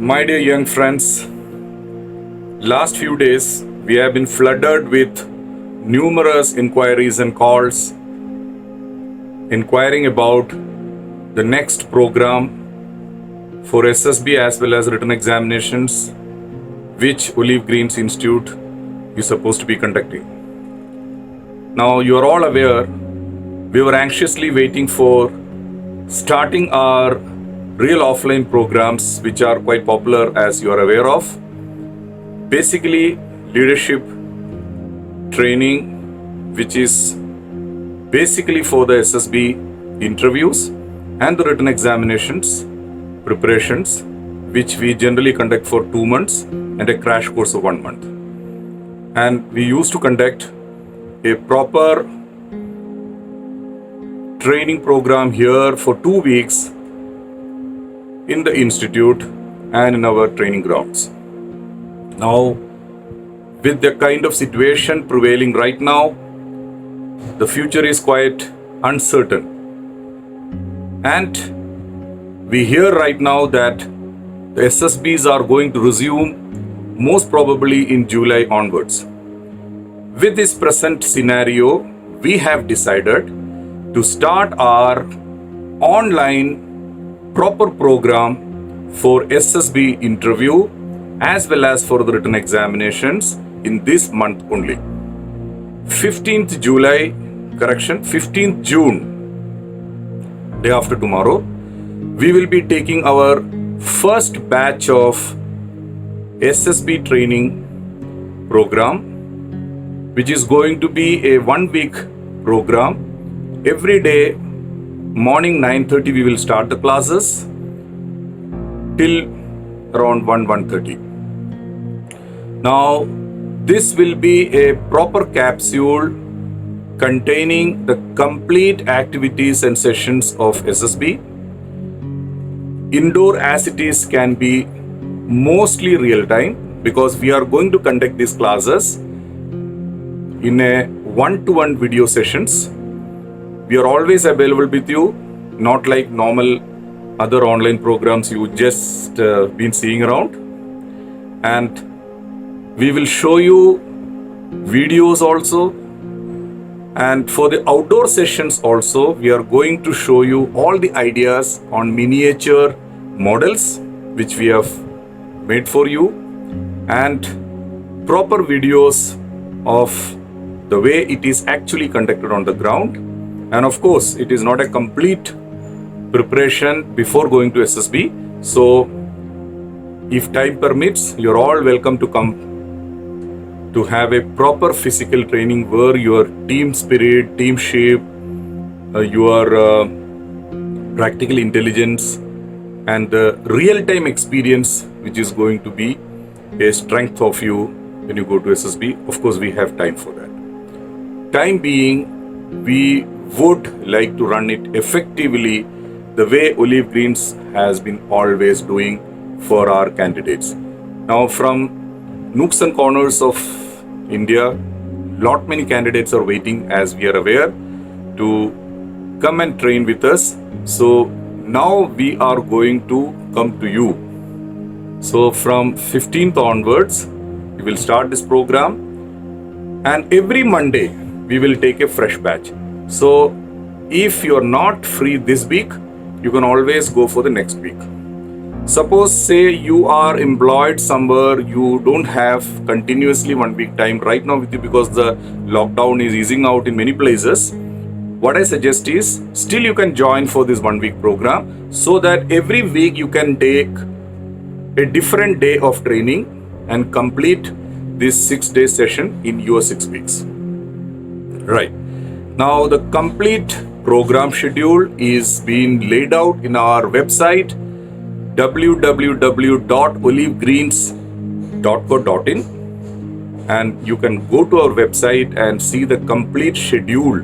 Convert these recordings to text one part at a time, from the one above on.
My dear young friends, last few days we have been flooded with numerous inquiries and calls inquiring about the next program for SSB as well as written examinations which Olive Greens Institute is supposed to be conducting. Now you are all aware we were anxiously waiting for starting our real offline programs which are quite popular as you are aware of. Basically leadership training which is basically for the SSB interviews and the written examinations preparations which we generally conduct for 2 months and a crash course of 1 month. And we used to conduct a proper training program here for 2 weeks in the institute and in our training grounds. Now, with the kind of situation prevailing right now, the future is quite uncertain. And we hear right now that the SSBs are going to resume most probably in July onwards. With this present scenario, we have decided to start our online proper program for SSB interview as well as for the written examinations in this month only. 15th June, day after tomorrow, we will be taking our first batch of SSB training program, which is going to be a 1-week program. Every day, morning 9:30 we will start the classes till around 1:30. Now, this will be a proper capsule containing the complete activities and sessions of SSB. Indoor as it is can be mostly real time because we are going to conduct these classes in a one-to-one video sessions. We are always available with you, not like normal other online programs you just been seeing around. And we will show you videos also. And for the outdoor sessions also, we are going to show you all the ideas on miniature models which we have made for you and proper videos of the way it is actually conducted on the ground. And of course, it is not a complete preparation before going to SSB. So, if time permits, you're all welcome to come to have a proper physical training where your team spirit, team shape, your practical intelligence and the real-time experience which is going to be a strength of you when you go to SSB. Of course, we have time for that. Time being, we would like to run it effectively the way Olive Greens has been always doing for our candidates. Now, from nooks and corners of India, lot many candidates are waiting, as we are aware, to come and train with us. So now we are going to come to you. So from 15th onwards, we will start this program, and every Monday we will take a fresh batch. So if you are not free this week, you can always go for the next week. Suppose say you are employed somewhere, you don't have continuously 1 week time right now with you because the lockdown is easing out in many places. What I suggest is still you can join for this 1 week program so that every week you can take a different day of training and complete this 6-day session in your 6 weeks. Right. Now the complete program schedule is being laid out in our website www.olivegreens.co.in, and you can go to our website and see the complete schedule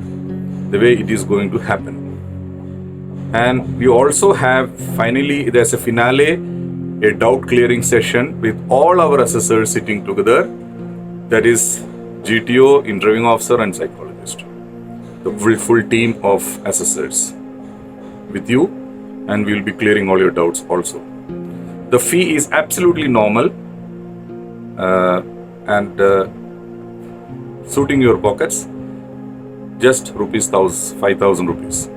the way it is going to happen. And we also have finally, there's a finale, a doubt clearing session with all our assessors sitting together, that is GTO, interviewing officer and psychologist, the full team of assessors with you, and we will be clearing all your doubts also. The fee is absolutely normal and suiting your pockets, just ₹5,000 rupees.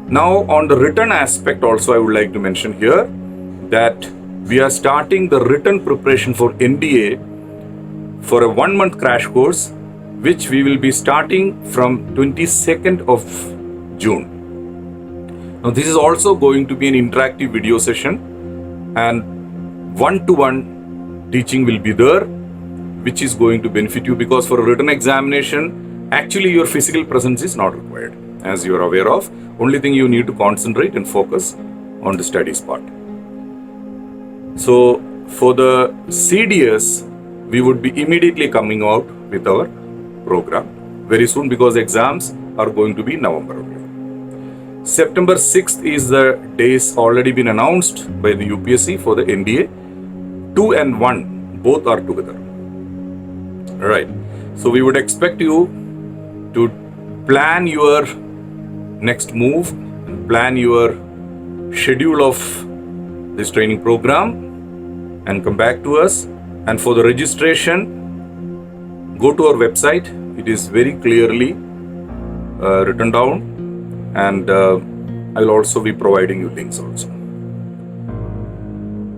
Now on the written aspect also, I would like to mention here that we are starting the written preparation for NDA for a 1-month crash course, which we will be starting from 22nd of June. Now this is also going to be an interactive video session, and one-to-one teaching will be there, which is going to benefit you, because for a written examination, actually your physical presence is not required, as you are aware of. Only thing you need to concentrate and focus on the studies part. So for the CDS, we would be immediately coming out with our program very soon, because exams are going to be in November only. September 6th is the days already been announced by the UPSC for the NDA. 2 and 1 both are together. Right. So we would expect you to plan your next move, plan your schedule of this training program, and come back to us. And for the registration, go to our website. It is very clearly written down, and I will also be providing you links also.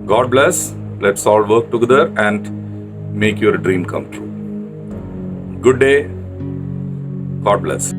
God bless. Let's all work together and make your dream come true. Good day. God bless.